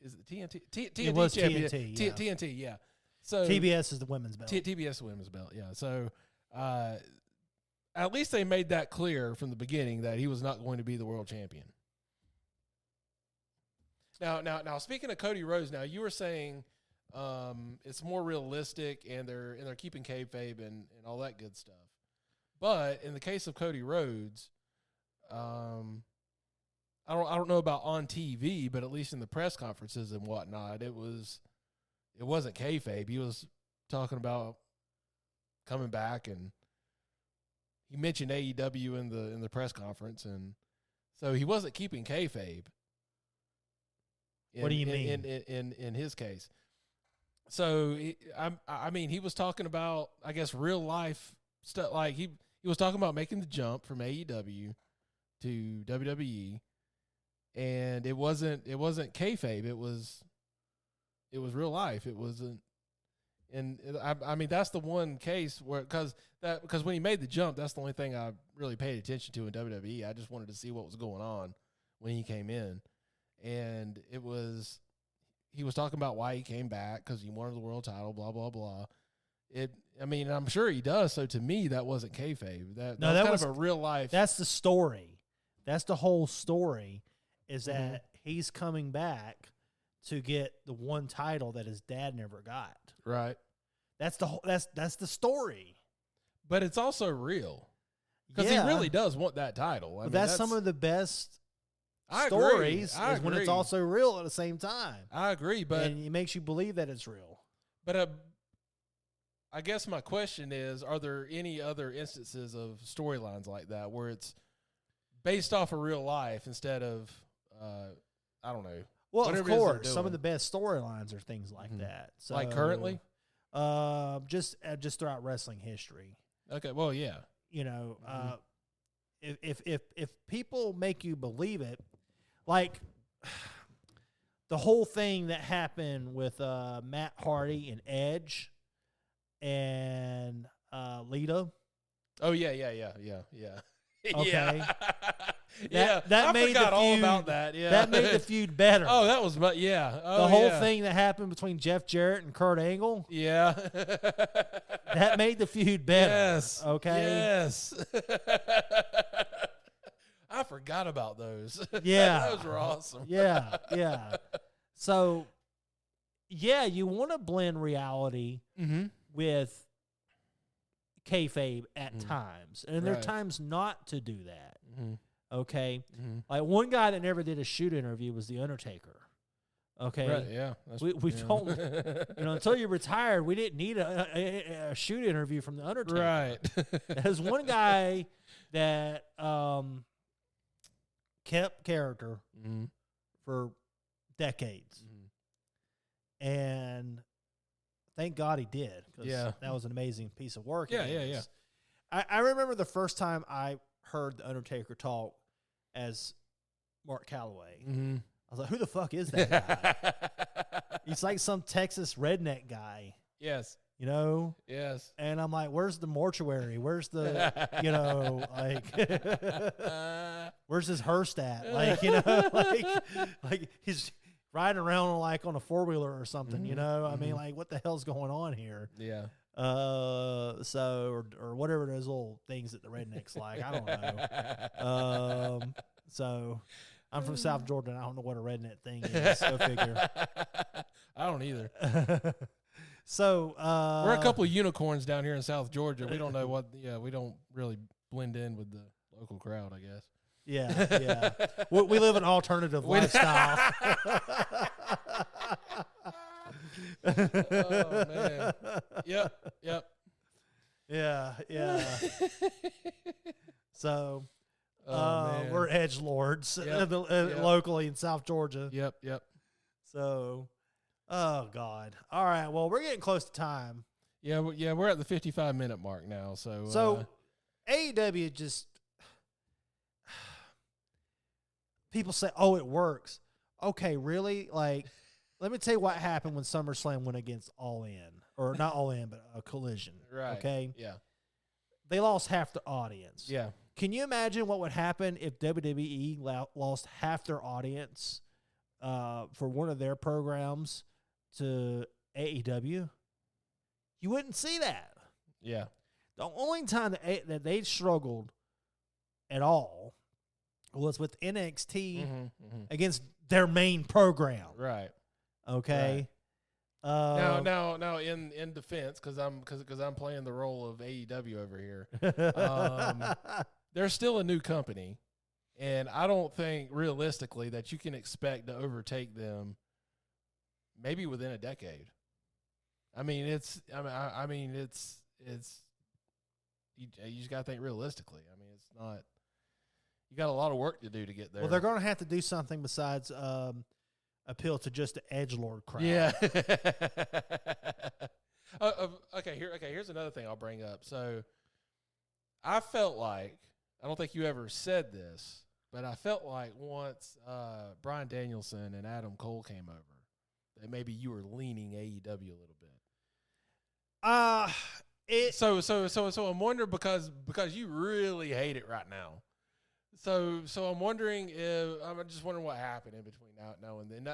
Is it TNT? TNT It was champion. TNT. Yeah. TNT. Yeah. So TBS is the women's belt. TBS is the women's belt. Yeah. So at least they made that clear from the beginning that he was not going to be the world champion. Now, speaking of Cody Rhodes, now you were saying it's more realistic and they're keeping kayfabe and all that good stuff. But in the case of Cody Rhodes, I don't know about on TV, but at least in the press conferences and whatnot, it wasn't kayfabe. He was talking about coming back, and he mentioned AEW in the press conference, and so he wasn't keeping kayfabe. What do you mean? In his case? So I mean, he was talking about, I guess, real life stuff. Like he was talking about making the jump from AEW to WWE, and it wasn't kayfabe. It was real life. It wasn't. And I mean, that's the one case where because when he made the jump, that's the only thing I really paid attention to in WWE. I just wanted to see what was going on when he came in. And he was talking about why he came back, because he wanted the world title, blah, blah, blah. I mean, I'm sure he does. So to me, that wasn't kayfabe. That was kind of a real life. That's the story. That's the whole story, is that he's coming back to get the one title that his dad never got. Right. That's the story. But it's also real, because he really does want that title. I mean, that's some of the best stories is when it's also real at the same time. I agree, but and it makes you believe that it's real. But I guess my question is, are there any other instances of storylines like that where it's based off of real life instead of, I don't know. Well, of course, some of the best storylines are things like that. So, like currently? Just throughout wrestling history. Okay, well, yeah. You know, if people make you believe it, like the whole thing that happened with Matt Hardy and Edge and Lita. Oh yeah. Okay. Yeah, that I made forgot the all feud, about that. Yeah, that made the feud better. Oh, that was yeah. Oh, the whole thing that happened between Jeff Jarrett and Kurt Angle. Yeah, that made the feud better. Yes. Okay. Yes. I forgot about those. Yeah, those were awesome. Yeah. So, yeah, you want to blend reality with kayfabe at times, and there are times not to do that. Okay, like one guy that never did a shoot interview was The Undertaker. Okay, right, yeah, we told until you retired, we didn't need a shoot interview from The Undertaker. Right, there's one guy that kept character for decades, and thank God he did, because that was an amazing piece of work. Yeah. I remember the first time I heard The Undertaker talk as Mark Calloway. I was like, who the fuck is that guy? He's like some Texas redneck guy. Yes. You know? Yes. And I'm like, where's the mortuary? Where's the, where's his hearse at? Like he's riding around on a 4-wheeler or something, I mean, like, what the hell's going on here? Yeah. So or whatever those little things that the rednecks like, I don't know. So I'm from South Georgia, and I don't know what a redneck thing is. Go figure. I don't either. So we're a couple of unicorns down here in South Georgia. We don't know what. Yeah, we don't really blend in with the local crowd, I guess. Yeah. we live an alternative lifestyle. Oh man. Yep. Yeah. So we're edgelords locally in South Georgia. Yep. So, oh God. All right. Well, we're getting close to time. Yeah. We're at the 55-minute mark now. So AEW just people say, "Oh, it works." Okay, really? Like let me tell you what happened when SummerSlam went against All In, or not All In, but a Collision. Right. Okay. Yeah. They lost half the audience. Yeah. Can you imagine what would happen if WWE lost half their audience for one of their programs to AEW? You wouldn't see that. Yeah. The only time that they struggled at all was with NXT against their main program. Right. Okay. Right. Now, in defense, because I'm playing the role of AEW over here. They're still a new company, and I don't think realistically that you can expect to overtake them. Maybe within a decade. I mean, it's you just got to think realistically. I mean, it's not. You got a lot of work to do to get there. Well, they're going to have to do something besides appeal to just the edgelord crowd. Yeah. Okay. Here's another thing I'll bring up. So, I felt like, I don't think you ever said this, but I felt like once Bryan Danielson and Adam Cole came over, that maybe you were leaning AEW a little bit. So I'm wondering because you really hate it right now. So I'm wondering I'm just wondering what happened in between now and then.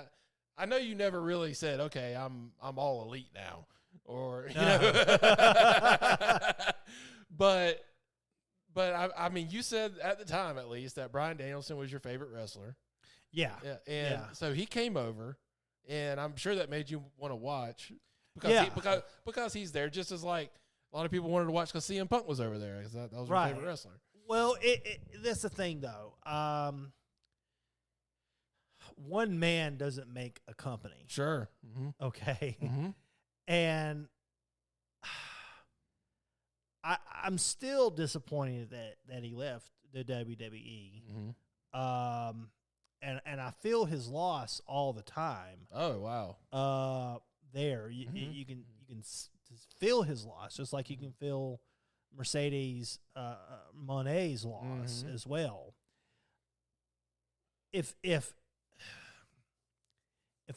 I know you never really said, okay, I'm all elite now, or you know. but I mean, you said at the time at least that Bryan Danielson was your favorite wrestler. Yeah. So he came over, and I'm sure that made you want to watch because he's there, just as like a lot of people wanted to watch because CM Punk was over there because that was your favorite wrestler. Well, that's the thing though. One man doesn't make a company. Sure. Mm-hmm. Okay. Mm-hmm. And I'm still disappointed that he left the WWE. Mm-hmm. And I feel his loss all the time. Oh wow. You can feel his loss, just like you can feel Mercedes Monet's loss as well. If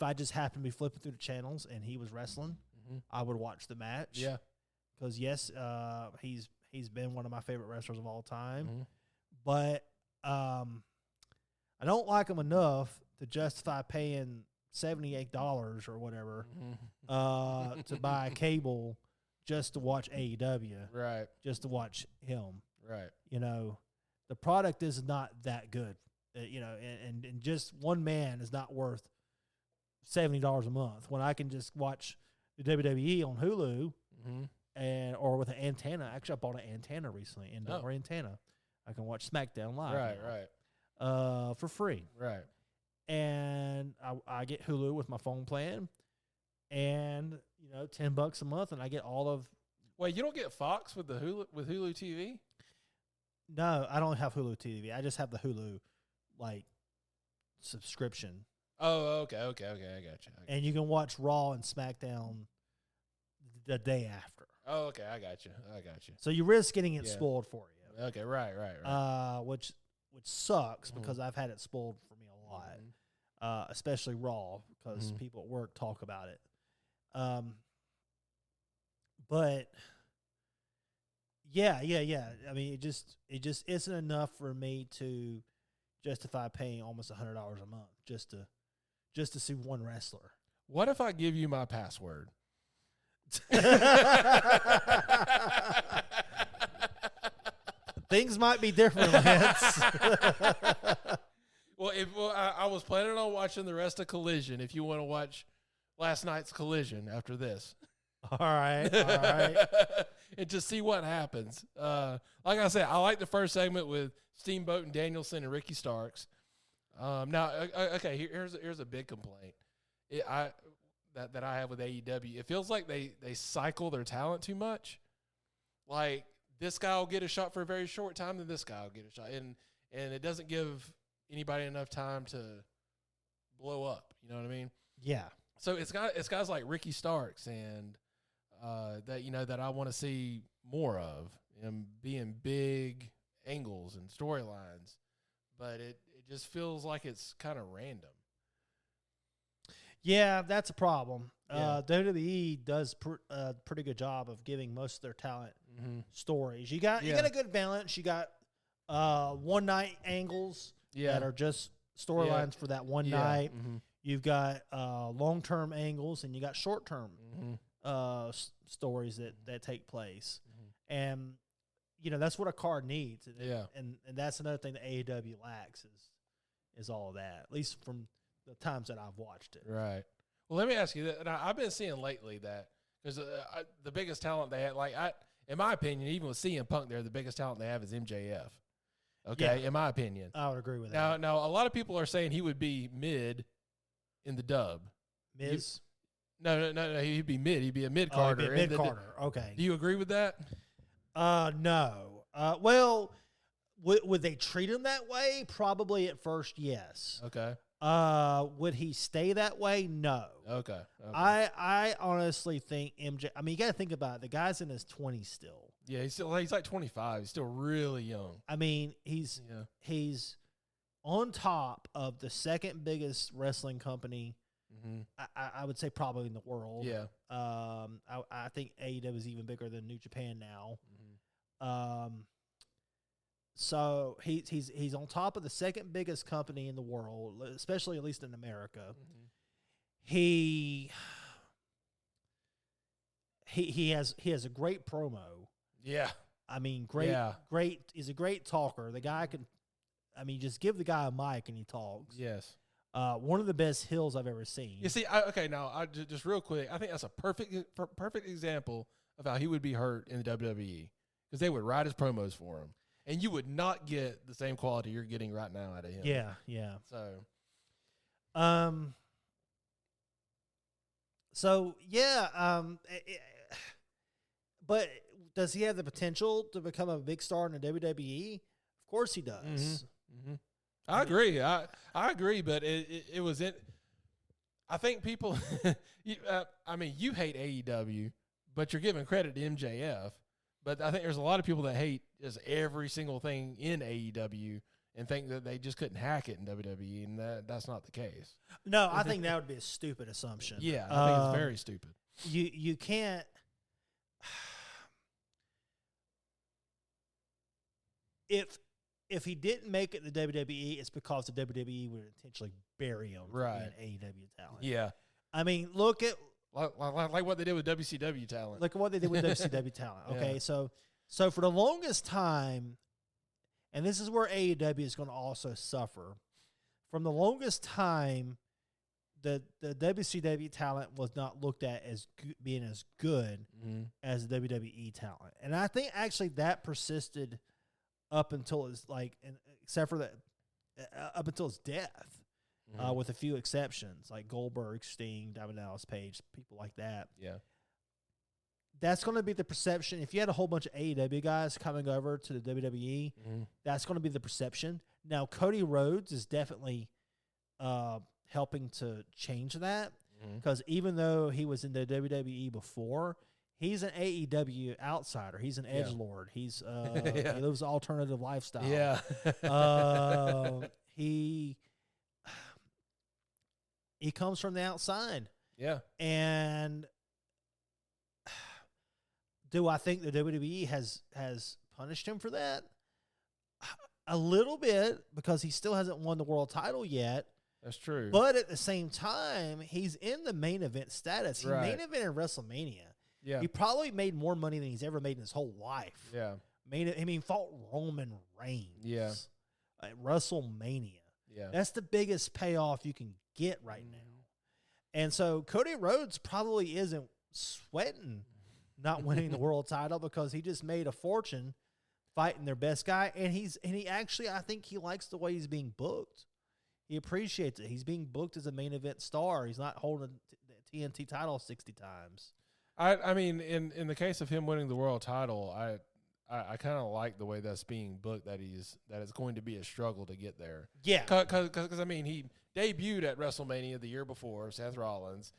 I just happened to be flipping through the channels and he was wrestling, I would watch the match. Yeah, because yes, he's been one of my favorite wrestlers of all time, but I don't like him enough to justify paying $78 or whatever to buy a cable just to watch AEW, right? Just to watch him, right? You know, the product is not that good, you know, and just one man is not worth $70 a month when I can just watch the WWE on Hulu or with an antenna. Actually, I bought an antenna recently, indoor antenna. I can watch SmackDown live, right, for free, right. And I get Hulu with my phone plan, and you know, $10 a month, and I get all of. Wait, you don't get Fox with the Hulu TV? No, I don't have Hulu TV. I just have the Hulu subscription. Oh, okay, I got you. And you can watch Raw and SmackDown the day after. Oh, okay, I got you. So you risk getting it spoiled for you. Okay, right. Which sucks because I've had it spoiled for me a lot, especially Raw because people at work talk about it. But yeah. I mean, it just isn't enough for me to justify paying almost $100 a month just to see one wrestler. What if I give you my password? Things might be different, Lance. I was planning on watching the rest of Collision. If you want to watch last night's Collision after this, all right, and just see what happens. Like I said, I like the first segment with Steamboat and Danielson and Ricky Starks. Now, okay, here's a big complaint. That I have with AEW. It feels like they cycle their talent too much. Like this guy will get a shot for a very short time, then this guy will get a shot, and it doesn't give anybody enough time to blow up. You know what I mean? Yeah. So it's guys like Ricky Starks and that I want to see more of, and being big angles and storylines, but it just feels like it's kind of random. Yeah, that's a problem. Yeah. WWE does a pretty good job of giving most of their talent Mm-hmm. stories. You got a good balance. You got one night angles that are just storylines for that one night. Mm-hmm. You've got long term angles, and you got short term stories that take place. Mm-hmm. And that's what a card needs. And that's another thing that AEW lacks is all of that. At least from the times that I've watched it. Right. Well, let me ask you that. And I've been seeing lately that because the biggest talent they had, in my opinion, even with CM Punk there, the biggest talent they have is MJF. Okay, in my opinion. I would agree with that. Now, a lot of people are saying he would be mid in the dub. Miz? No, he'd be mid. He'd be a mid-carder. He'd be a mid-carder, okay. Do you agree with that? No. Well, would they treat him that way? Probably at first, yes. Okay. Would he stay that way? No. Okay. I honestly think MJ. I mean, you got to think about it. The guy's in his 20s still. Yeah, he's like 25. He's still really young. I mean, he's on top of the second biggest wrestling company. Mm-hmm. I would say probably in the world. Yeah. I think AEW is even bigger than New Japan now. Mm-hmm. So he's on top of the second biggest company in the world, especially at least in America. Mm-hmm. He has a great promo. Yeah. I mean, great. He's a great talker. The guy just give the guy a mic and he talks. Yes. One of the best heels I've ever seen. You see, now just real quick, I think that's a perfect example of how he would be hurt in the WWE because they would write his promos for him. And you would not get the same quality you're getting right now out of him. Yeah. But does he have the potential to become a big star in the WWE? Of course he does. Mm-hmm. Mm-hmm. I agree. I agree, but it was in. I think people. You hate AEW, but you're giving credit to MJF. But I think there's a lot of people that hate just every single thing in AEW and think that they just couldn't hack it in WWE, and that's not the case. No, I think that would be a stupid assumption. Yeah, I think it's very stupid. You can't. If he didn't make it to WWE, it's because the WWE would intentionally bury him for being AEW talent. Yeah, I mean, look at. Like what they did with WCW talent. Look at what they did with WCW talent. Okay, yeah. So for the longest time, and this is where AEW is going to also suffer. From the longest time, the WCW talent was not looked at as being as good as the WWE talent, and I think actually that persisted up until his except for that, up until his death. With a few exceptions, like Goldberg, Sting, Diamond Dallas Page, people like that. Yeah. That's going to be the perception. If you had a whole bunch of AEW guys coming over to the WWE, that's going to be the perception. Now, Cody Rhodes is definitely helping to change that because even though he was in the WWE before, he's an AEW outsider. He's an edgelord. He's he lives an alternative lifestyle. Yeah. He comes from the outside. Yeah. And do I think the WWE has punished him for that? A little bit, because he still hasn't won the world title yet. That's true. But at the same time, he's in the main event status. He main evented WrestleMania. Yeah. He probably made more money than he's ever made in his whole life. Yeah. Fought Roman Reigns. Yeah. At WrestleMania. Yeah. That's the biggest payoff you can get right now. And so Cody Rhodes probably isn't sweating not winning the world title because he just made a fortune fighting their best guy. And he actually, I think he likes the way he's being booked. He appreciates it. He's being booked as a main event star. He's not holding the TNT title 60 times. I mean, in the case of him winning the world title, I kind of like the way that's being booked, that it's going to be a struggle to get there. Yeah. Because I mean, he debuted at WrestleMania the year before, Seth Rollins.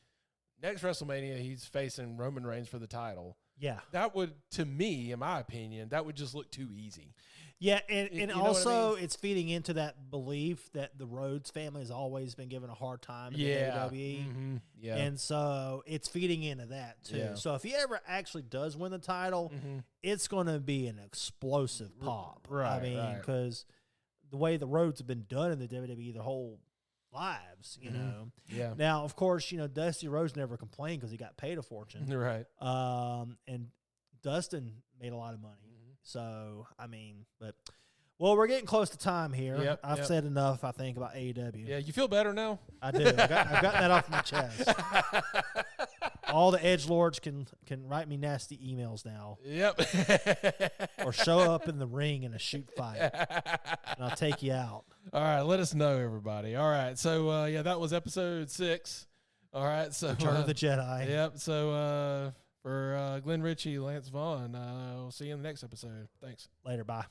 Next WrestleMania, he's facing Roman Reigns for the title. Yeah. That would, to me, in my opinion, that would just look too easy. Yeah, and You know also what I mean? it's feeding into that belief that the Rhodes family has always been given a hard time in Yeah. the WWE. Mm-hmm. Yeah. And so it's feeding into that, too. Yeah. So if he ever actually does win the title, it's going to be an explosive pop. Right, I mean, because the way the Rhodes have been done in the WWE their whole lives, you know. Yeah. Now, of course, Dusty Rhodes never complained because he got paid a fortune. Right. And Dustin made a lot of money. So, I mean, well, we're getting close to time here. Yep, I've said enough, I think, about AEW. Yeah, you feel better now? I do. I've gotten that off my chest. All the edgelords can write me nasty emails now. Yep. Or show up in the ring in a shoot fight. And I'll take you out. All right, let us know, everybody. All right, so, that was episode 6. All right, so. Return of the Jedi. Yep, so for Glenn Ritchie, Lance Vaughn, we'll see you in the next episode. Thanks. Later, bye.